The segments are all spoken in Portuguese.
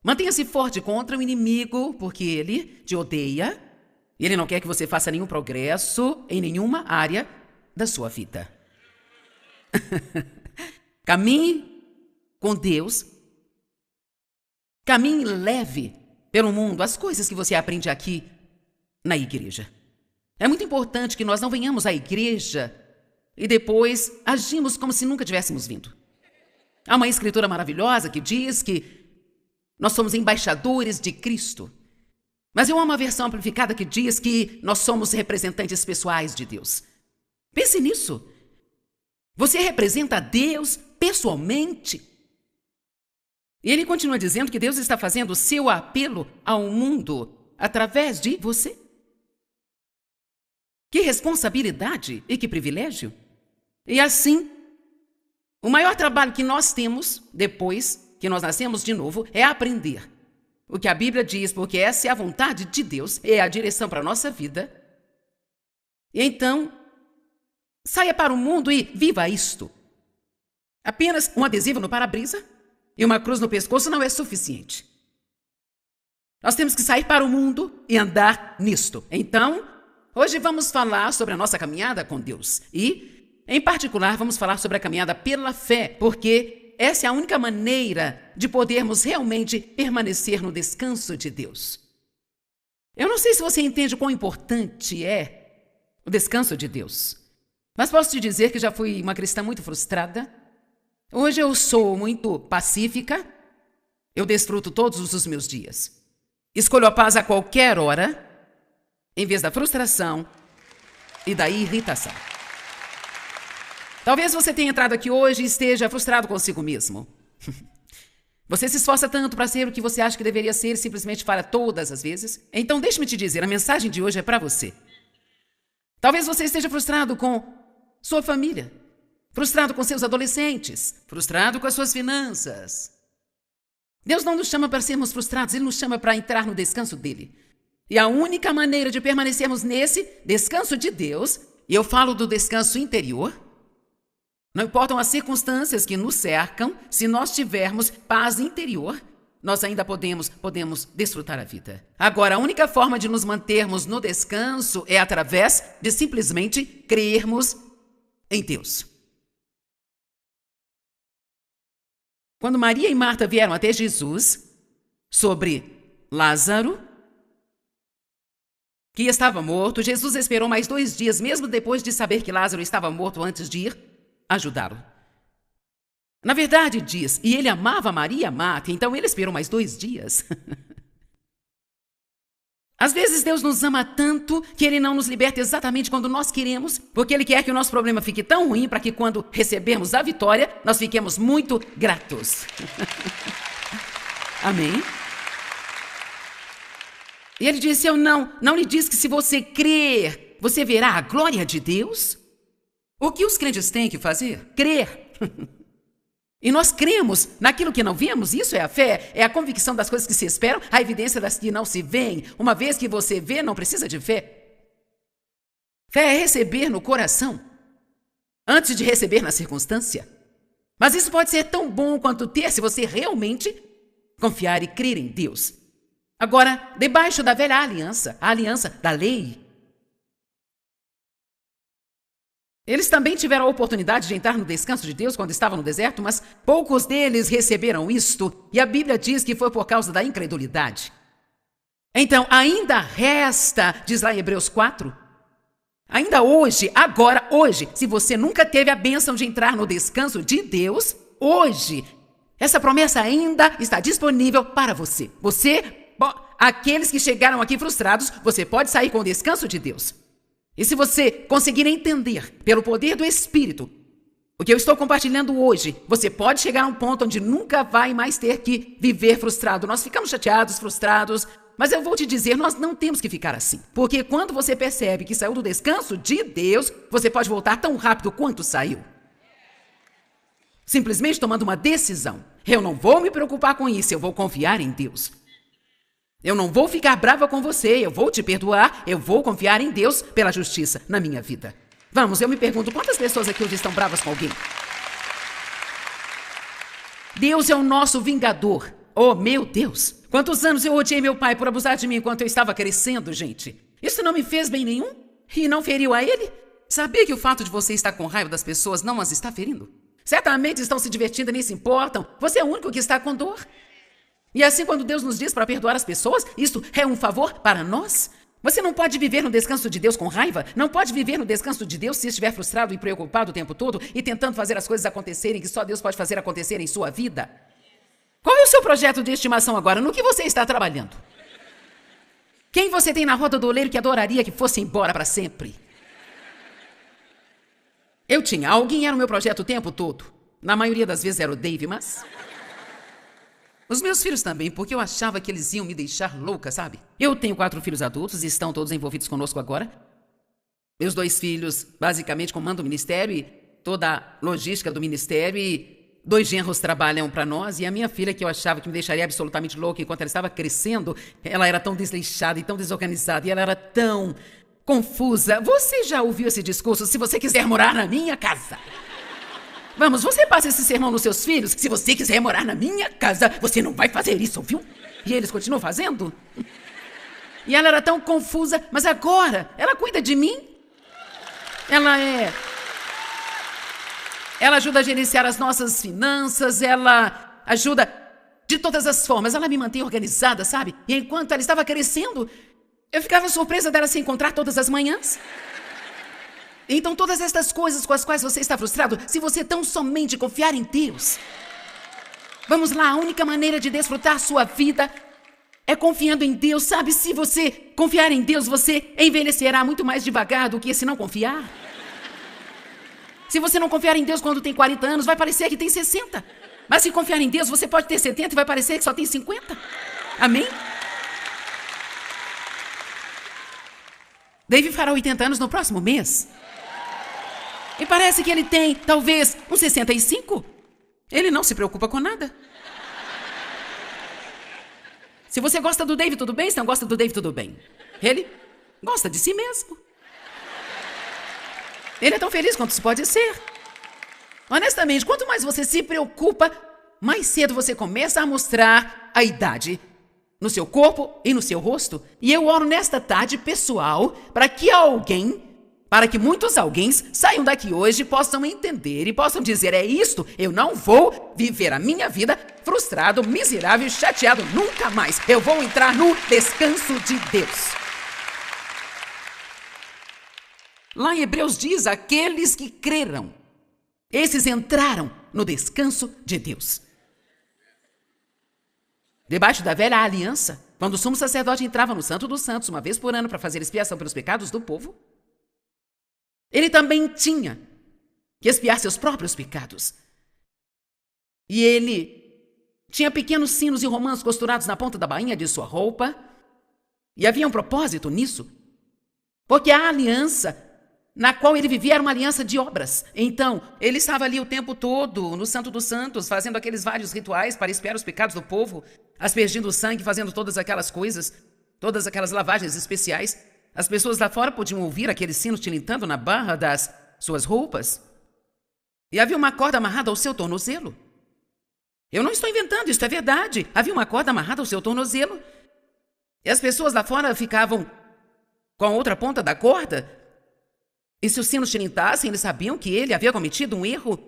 Mantenha-se forte contra o inimigo, porque ele te odeia e ele não quer que você faça nenhum progresso em nenhuma área da sua vida. Caminhe com Deus. Caminhe leve pelo mundo as coisas que você aprende aqui na igreja. É muito importante que nós não venhamos à igreja e depois agimos como se nunca tivéssemos vindo. Há uma escritura maravilhosa que diz que nós somos embaixadores de Cristo. Mas eu amo a versão amplificada que diz que nós somos representantes pessoais de Deus. Pense nisso. Você representa a Deus pessoalmente. E ele continua dizendo que Deus está fazendo o seu apelo ao mundo através de você. Que responsabilidade e que privilégio. E assim, o maior trabalho que nós temos depois que nós nascemos de novo é aprender o que a Bíblia diz, porque essa é a vontade de Deus, é a direção para a nossa vida. E então, saia para o mundo e viva isto. Apenas um adesivo no para-brisa e uma cruz no pescoço não é suficiente. Nós temos que sair para o mundo e andar nisto. Então, hoje vamos falar sobre a nossa caminhada com Deus. E, em particular, vamos falar sobre a caminhada pela fé, porque essa é a única maneira de podermos realmente permanecer no descanso de Deus. Eu não sei se você entende quão importante é o descanso de Deus, mas posso te dizer que já fui uma cristã muito frustrada. Hoje eu sou muito pacífica, eu desfruto todos os meus dias. Escolho a paz a qualquer hora, em vez da frustração e da irritação. Talvez você tenha entrado aqui hoje e esteja frustrado consigo mesmo. Você se esforça tanto para ser o que você acha que deveria ser e simplesmente falha todas as vezes. Então deixe-me te dizer, a mensagem de hoje é para você. Talvez você esteja frustrado com sua família, frustrado com seus adolescentes, frustrado com as suas finanças. Deus não nos chama para sermos frustrados, Ele nos chama para entrar no descanso dEle. E a única maneira de permanecermos nesse descanso de Deus, e eu falo do descanso interior, não importam as circunstâncias que nos cercam, se nós tivermos paz interior, nós ainda podemos desfrutar a vida. Agora, a única forma de nos mantermos no descanso é através de simplesmente crermos em Deus. Quando Maria e Marta vieram até Jesus sobre Lázaro, que estava morto, Jesus esperou mais 2 dias, mesmo depois de saber que Lázaro estava morto antes de ir ajudá-lo. Na verdade, diz, e ele amava Maria e a Marta, então ele esperou mais 2 dias. Às vezes Deus nos ama tanto que Ele não nos liberta exatamente quando nós queremos, porque Ele quer que o nosso problema fique tão ruim para que quando recebermos a vitória, nós fiquemos muito gratos. Amém? E Ele disse, eu não lhe disse que se você crer, você verá a glória de Deus? O que os crentes têm que fazer? Crer. E nós cremos naquilo que não vemos, isso é a fé, é a convicção das coisas que se esperam, a evidência das que não se veem. Uma vez que você vê, não precisa de fé. Fé é receber no coração, antes de receber na circunstância. Mas isso pode ser tão bom quanto ter se você realmente confiar e crer em Deus. Agora, debaixo da velha aliança, a aliança da lei, eles também tiveram a oportunidade de entrar no descanso de Deus quando estavam no deserto, mas poucos deles receberam isto, e a Bíblia diz que foi por causa da incredulidade. Então, ainda resta, diz lá em Hebreus 4, ainda hoje, agora, hoje, se você nunca teve a bênção de entrar no descanso de Deus, hoje, essa promessa ainda está disponível para você. Aqueles que chegaram aqui frustrados, você pode sair com o descanso de Deus. E se você conseguir entender, pelo poder do Espírito, o que eu estou compartilhando hoje, você pode chegar a um ponto onde nunca vai mais ter que viver frustrado. Nós ficamos chateados, frustrados, mas eu vou te dizer, nós não temos que ficar assim. Porque quando você percebe que saiu do descanso de Deus, você pode voltar tão rápido quanto saiu. Simplesmente tomando uma decisão. Eu não vou me preocupar com isso, eu vou confiar em Deus. Eu não vou ficar brava com você, eu vou te perdoar, eu vou confiar em Deus pela justiça na minha vida. Vamos, eu me pergunto, quantas pessoas aqui hoje estão bravas com alguém? Deus é o nosso vingador. Oh, meu Deus! Quantos anos eu odiei meu pai por abusar de mim enquanto eu estava crescendo, gente? Isso não me fez bem nenhum? E não feriu a ele? Sabia que o fato de você estar com raiva das pessoas não as está ferindo? Certamente estão se divertindo e nem se importam. Você é o único que está com dor. E assim, quando Deus nos diz para perdoar as pessoas, isto é um favor para nós? Você não pode viver no descanso de Deus com raiva? Não pode viver no descanso de Deus se estiver frustrado e preocupado o tempo todo e tentando fazer as coisas acontecerem que só Deus pode fazer acontecer em sua vida? Qual é o seu projeto de estimação agora? No que você está trabalhando? Quem você tem na roda do oleiro que adoraria que fosse embora para sempre? Eu tinha. Alguém era o meu projeto o tempo todo. Na maioria das vezes era o Dave, mas... Os meus filhos também, porque eu achava que eles iam me deixar louca, sabe? Eu tenho 4 filhos adultos e estão todos envolvidos conosco agora. Meus 2 filhos basicamente comandam o ministério e toda a logística do ministério e 2 genros trabalham para nós e a minha filha, que eu achava que me deixaria absolutamente louca enquanto ela estava crescendo, ela era tão desleixada e tão desorganizada e ela era tão confusa. Você já ouviu esse discurso? Se você quiser morar na minha casa. Vamos, você passa esse sermão nos seus filhos? Se você quiser morar na minha casa, você não vai fazer isso, viu? E eles continuam fazendo? E ela era tão confusa, mas agora ela cuida de mim. Ela ajuda a gerenciar as nossas finanças, ela ajuda de todas as formas. Ela me mantém organizada, sabe? E enquanto ela estava crescendo, eu ficava surpresa dela se encontrar todas as manhãs. Então, todas estas coisas com as quais você está frustrado, se você tão somente confiar em Deus. Vamos lá, a única maneira de desfrutar sua vida é confiando em Deus, sabe? Se você confiar em Deus, você envelhecerá muito mais devagar do que se não confiar. Se você não confiar em Deus quando tem 40 anos, vai parecer que tem 60. Mas se confiar em Deus, você pode ter 70 e vai parecer que só tem 50. Amém? Dave fará 80 anos no próximo mês. E parece que ele tem, talvez, uns 65. Ele não se preocupa com nada. Se você gosta do Dave, tudo bem. Se não gosta do Dave, tudo bem. Ele gosta de si mesmo. Ele é tão feliz quanto se pode ser. Honestamente, quanto mais você se preocupa, mais cedo você começa a mostrar a idade no seu corpo e no seu rosto. E eu oro nesta tarde, pessoal, para que muitos alguéms saiam daqui hoje e possam entender e possam dizer: é isto, eu não vou viver a minha vida frustrado, miserável, chateado, nunca mais. Eu vou entrar no descanso de Deus. Lá em Hebreus diz: aqueles que creram, esses entraram no descanso de Deus. Debaixo da velha aliança, quando o sumo sacerdote entrava no Santo dos Santos uma vez por ano para fazer expiação pelos pecados do povo, ele também tinha que expiar seus próprios pecados. E ele tinha pequenos sinos e romãs costurados na ponta da bainha de sua roupa. E havia um propósito nisso, porque a aliança na qual ele vivia era uma aliança de obras. Então, ele estava ali o tempo todo, no Santo dos Santos, fazendo aqueles vários rituais para expiar os pecados do povo, aspergindo o sangue, fazendo todas aquelas coisas, todas aquelas lavagens especiais. As pessoas lá fora podiam ouvir aqueles sinos tilintando na barra das suas roupas. E havia uma corda amarrada ao seu tornozelo. Eu não estou inventando, isso é verdade. Havia uma corda amarrada ao seu tornozelo. E as pessoas lá fora ficavam com a outra ponta da corda. E se os sinos tilintassem, eles sabiam que ele havia cometido um erro,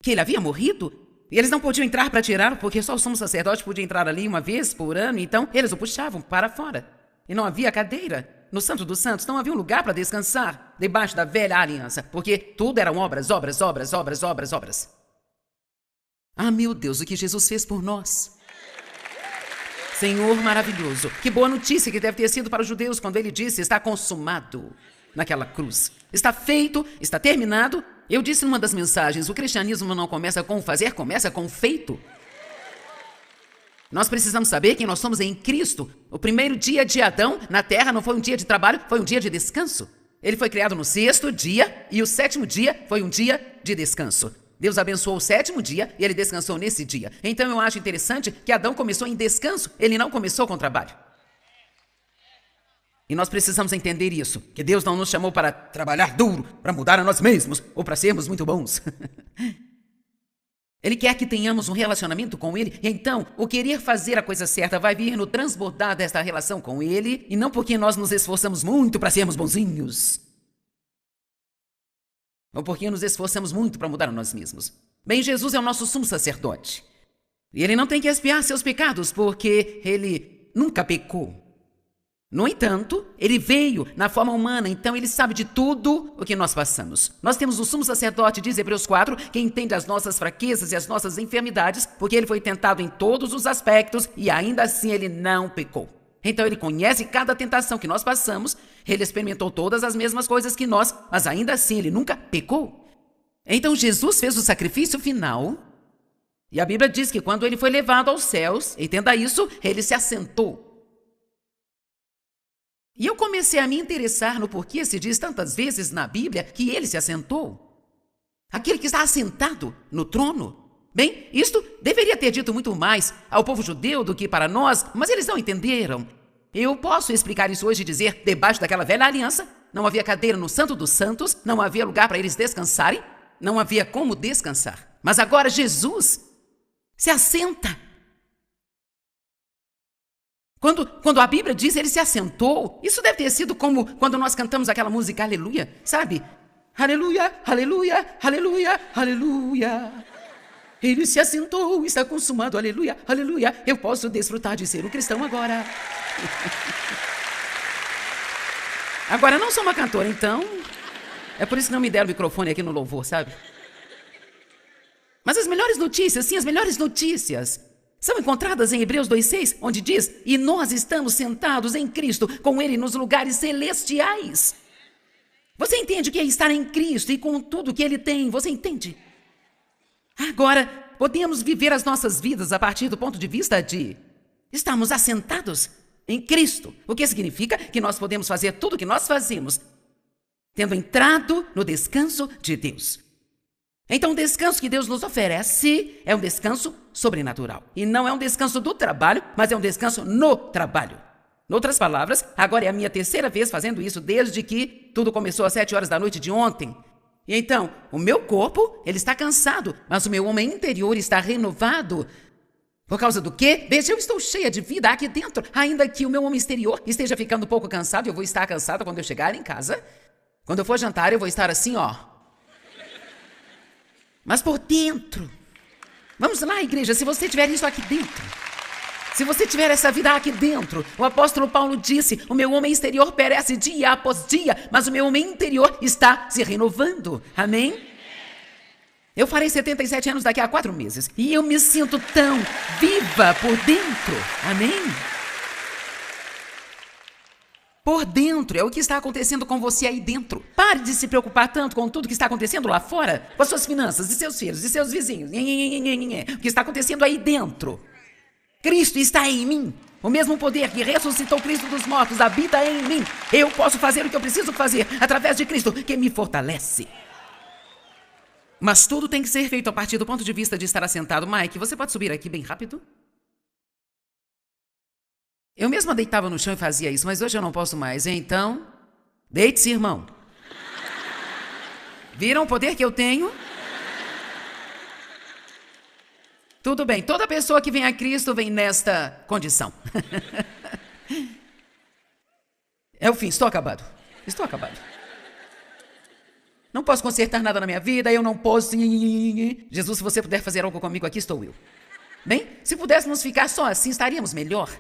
que ele havia morrido. E eles não podiam entrar para tirá-lo, porque só o sumo sacerdote podia entrar ali uma vez por ano. Então, eles o puxavam para fora. E não havia cadeira. No Santo dos Santos não havia um lugar para descansar, debaixo da velha aliança, porque tudo eram obras, obras, obras, obras, obras, obras. Ah, meu Deus, o que Jesus fez por nós. Senhor maravilhoso. Que boa notícia que deve ter sido para os judeus quando ele disse: está consumado naquela cruz. Está feito, está terminado. Eu disse numa das mensagens: o cristianismo não começa com o fazer, começa com o feito. Nós precisamos saber quem nós somos em Cristo. O primeiro dia de Adão na terra não foi um dia de trabalho, foi um dia de descanso. Ele foi criado no 6º dia e o 7º dia foi um dia de descanso. Deus abençoou o 7º dia e ele descansou nesse dia. Então eu acho interessante que Adão começou em descanso, ele não começou com trabalho. E nós precisamos entender isso, que Deus não nos chamou para trabalhar duro, para mudar a nós mesmos ou para sermos muito bons. Ele quer que tenhamos um relacionamento com Ele. E então, o querer fazer a coisa certa vai vir no transbordar desta relação com Ele, e não porque nós nos esforçamos muito para sermos bonzinhos, ou porque nos esforçamos muito para mudar a nós mesmos. Bem, Jesus é o nosso sumo sacerdote. E Ele não tem que expiar seus pecados, porque Ele nunca pecou. No entanto, Ele veio na forma humana, então Ele sabe de tudo o que nós passamos. Nós temos o sumo sacerdote, diz Hebreus 4, que entende as nossas fraquezas e as nossas enfermidades, porque Ele foi tentado em todos os aspectos e ainda assim Ele não pecou. Então Ele conhece cada tentação que nós passamos, Ele experimentou todas as mesmas coisas que nós, mas ainda assim Ele nunca pecou. Então Jesus fez o sacrifício final, e a Bíblia diz que quando Ele foi levado aos céus, entenda isso, Ele se assentou. E eu comecei a me interessar no porquê se diz tantas vezes na Bíblia que Ele se assentou. Aquele que está assentado no trono. Bem, isto deveria ter dito muito mais ao povo judeu do que para nós, mas eles não entenderam. Eu posso explicar isso hoje e dizer, debaixo daquela velha aliança, não havia cadeira no Santo dos Santos, não havia lugar para eles descansarem, não havia como descansar. Mas agora Jesus se assenta. Quando a Bíblia diz Ele se assentou, isso deve ter sido como quando nós cantamos aquela música Aleluia, sabe? Aleluia, aleluia, aleluia, aleluia. Ele se assentou, está consumado, aleluia, aleluia. Eu posso desfrutar de ser um cristão agora. Agora, eu não sou uma cantora, então é por isso que não me deram o microfone aqui no louvor, sabe? Mas as melhores notícias, sim, as melhores notícias são encontradas em Hebreus 2,6, onde diz, e nós estamos sentados em Cristo, com Ele nos lugares celestiais. Você entende o que é estar em Cristo e com tudo que Ele tem? Você entende? Agora, podemos viver as nossas vidas a partir do ponto de vista de estarmos assentados em Cristo. O que significa que nós podemos fazer tudo o que nós fazemos, tendo entrado no descanso de Deus. Então, o descanso que Deus nos oferece é um descanso sobrenatural. E não é um descanso do trabalho, mas é um descanso no trabalho. Em outras palavras, agora é a minha terceira vez fazendo isso desde que tudo começou às 7 horas da noite de ontem. E então, o meu corpo, ele está cansado, mas o meu homem interior está renovado. Por causa do quê? Veja, eu estou cheia de vida aqui dentro. Ainda que o meu homem exterior esteja ficando um pouco cansado, eu vou estar cansada quando eu chegar em casa. Quando eu for jantar, eu vou estar assim, ó. Mas por dentro. Vamos lá, igreja, se você tiver isso aqui dentro. Se você tiver essa vida aqui dentro, o apóstolo Paulo disse, o meu homem exterior perece dia após dia, mas o meu homem interior está se renovando. Amém? Eu farei 77 anos daqui a 4 meses e eu me sinto tão viva por dentro. Amém? Por dentro, é o que está acontecendo com você aí dentro. Pare de se preocupar tanto com tudo que está acontecendo lá fora, com as suas finanças, e seus filhos, e seus vizinhos. O que está acontecendo aí dentro. Cristo está em mim. O mesmo poder que ressuscitou Cristo dos mortos habita em mim. Eu posso fazer o que eu preciso fazer através de Cristo, que me fortalece. Mas tudo tem que ser feito a partir do ponto de vista de estar assentado. Mike, você pode subir aqui bem rápido? Eu mesma deitava no chão e fazia isso, mas hoje eu não posso mais. Então, deite-se, irmão. Viram o poder que eu tenho? Tudo bem, toda pessoa que vem a Cristo vem nesta condição. É o fim, estou acabado. Estou acabado. Não posso consertar nada na minha vida, eu não posso... Jesus, se você puder fazer algo comigo aqui, estou eu. Bem, se pudéssemos ficar só assim, estaríamos melhor.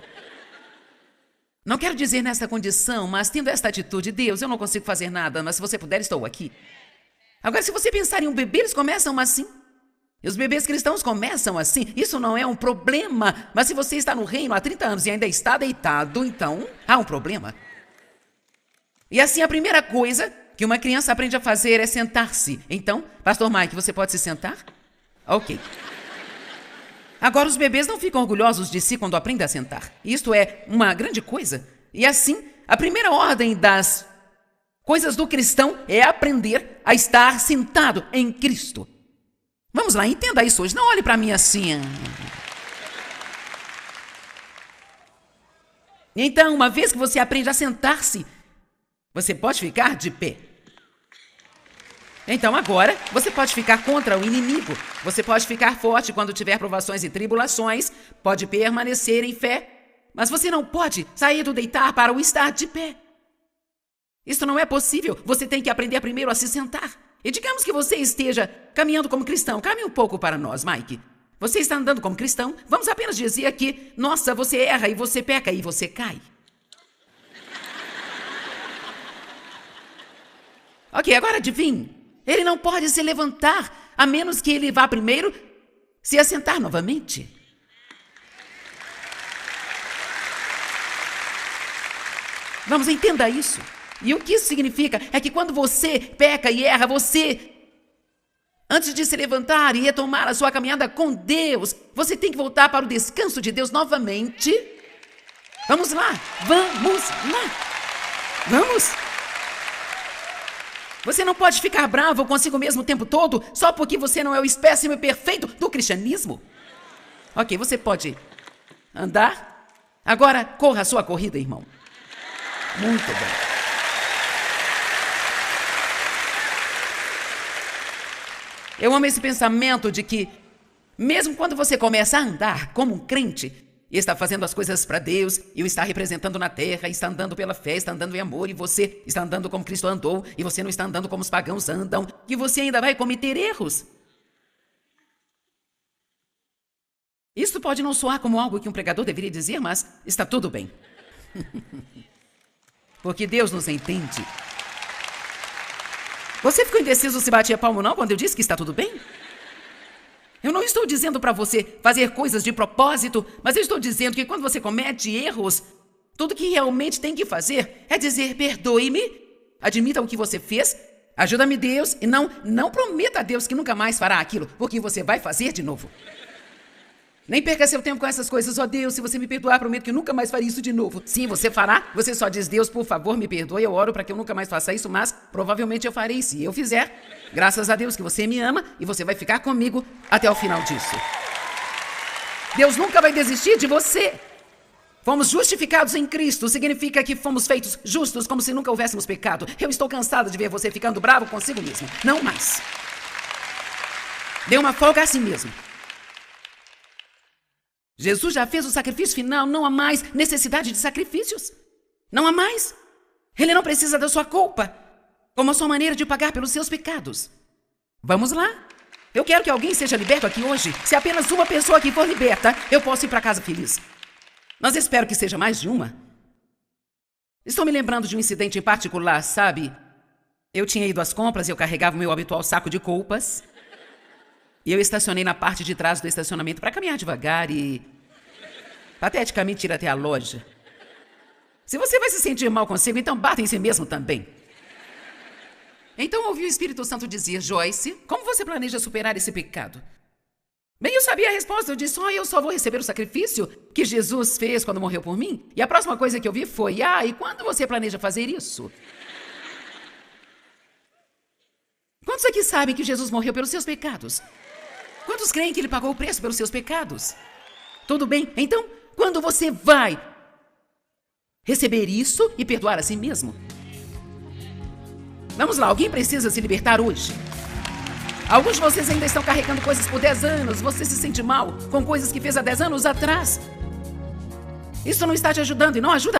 Não quero dizer nessa condição, mas tendo esta atitude, Deus, eu não consigo fazer nada, mas se você puder, estou aqui. Agora, se você pensar em um bebê, eles começam assim. E os bebês cristãos começam assim. Isso não é um problema, mas se você está no reino há 30 anos e ainda está deitado, então há um problema. E assim, a primeira coisa que uma criança aprende a fazer é sentar-se. Então, Pastor Mike, você pode se sentar? Ok. Agora, os bebês não ficam orgulhosos de si quando aprendem a sentar. Isto é uma grande coisa. E assim, a primeira ordem das coisas do cristão é aprender a estar sentado em Cristo. Vamos lá, entenda isso hoje. Não olhe para mim assim. Então, uma vez que você aprende a sentar-se, você pode ficar de pé. Então agora você pode ficar contra o inimigo. Você pode ficar forte quando tiver provações e tribulações. Pode permanecer em fé. Mas você não pode sair do deitar para o estar de pé. Isso não é possível. Você tem que aprender primeiro a se sentar. E digamos que você esteja caminhando como cristão. Caminhe um pouco para nós, Mike. Você está andando como cristão. Vamos apenas dizer aqui, nossa, você erra e você peca e você cai. Ok, agora adivinhe. Ele não pode se levantar, a menos que ele vá primeiro se assentar novamente. Vamos, entenda isso. E o que isso significa é que quando você peca e erra, você, antes de se levantar e retomar a sua caminhada com Deus, você tem que voltar para o descanso de Deus novamente. Vamos lá, vamos lá, vamos. Você não pode ficar bravo consigo mesmo o tempo todo só porque você não é o espécime perfeito do cristianismo. Ok, você pode andar. Agora, corra a sua corrida, irmão. Muito bem. Eu amo esse pensamento de que, mesmo quando você começa a andar como um crente, e está fazendo as coisas para Deus, e o está representando na terra, está andando pela fé, está andando em amor, e você está andando como Cristo andou, e você não está andando como os pagãos andam, que você ainda vai cometer erros. Isso pode não soar como algo que um pregador deveria dizer, mas está tudo bem. Porque Deus nos entende. Você ficou indeciso se batia palmo ou não quando eu disse que está tudo bem? Eu não estou dizendo para você fazer coisas de propósito, mas eu estou dizendo que quando você comete erros, tudo que realmente tem que fazer é dizer, perdoe-me, admita o que você fez, ajuda-me, Deus, e não prometa a Deus que nunca mais fará aquilo, porque você vai fazer de novo. Nem perca seu tempo com essas coisas. Ó Deus, se você me perdoar, prometo que nunca mais farei isso de novo. Sim, você fará. Você só diz, Deus, por favor, me perdoe. Eu oro para que eu nunca mais faça isso, mas provavelmente eu farei se eu fizer. Graças a Deus que você me ama e você vai ficar comigo até o final disso. Deus nunca vai desistir de você. Fomos justificados em Cristo. Significa que fomos feitos justos como se nunca houvéssemos pecado. Eu estou cansado de ver você ficando bravo consigo mesmo. Não mais. Dê uma folga a si mesmo. Jesus já fez o sacrifício final, não há mais necessidade de sacrifícios. Não há mais. Ele não precisa da sua culpa, como a sua maneira de pagar pelos seus pecados. Vamos lá. Eu quero que alguém seja liberto aqui hoje. Se apenas uma pessoa aqui for liberta, eu posso ir para casa feliz. Mas espero que seja mais de uma. Estou me lembrando de um incidente em particular, sabe? Eu tinha ido às compras e eu carregava o meu habitual saco de culpas. E eu estacionei na parte de trás do estacionamento para caminhar devagar e, pateticamente, ir até a loja. Se você vai se sentir mal consigo, então bata em si mesmo também. Então ouvi o Espírito Santo dizer, Joyce, como você planeja superar esse pecado? Bem, eu sabia a resposta. Eu disse, eu só vou receber o sacrifício que Jesus fez quando morreu por mim. E a próxima coisa que eu vi foi, e quando você planeja fazer isso? Quantos aqui sabem que Jesus morreu pelos seus pecados? Quantos creem que ele pagou o preço pelos seus pecados? Tudo bem? Então, quando você vai receber isso e perdoar a si mesmo? Vamos lá, alguém precisa se libertar hoje. Alguns de vocês ainda estão carregando coisas por 10 anos. Você se sente mal com coisas que fez há 10 anos atrás. Isso não está te ajudando e não ajuda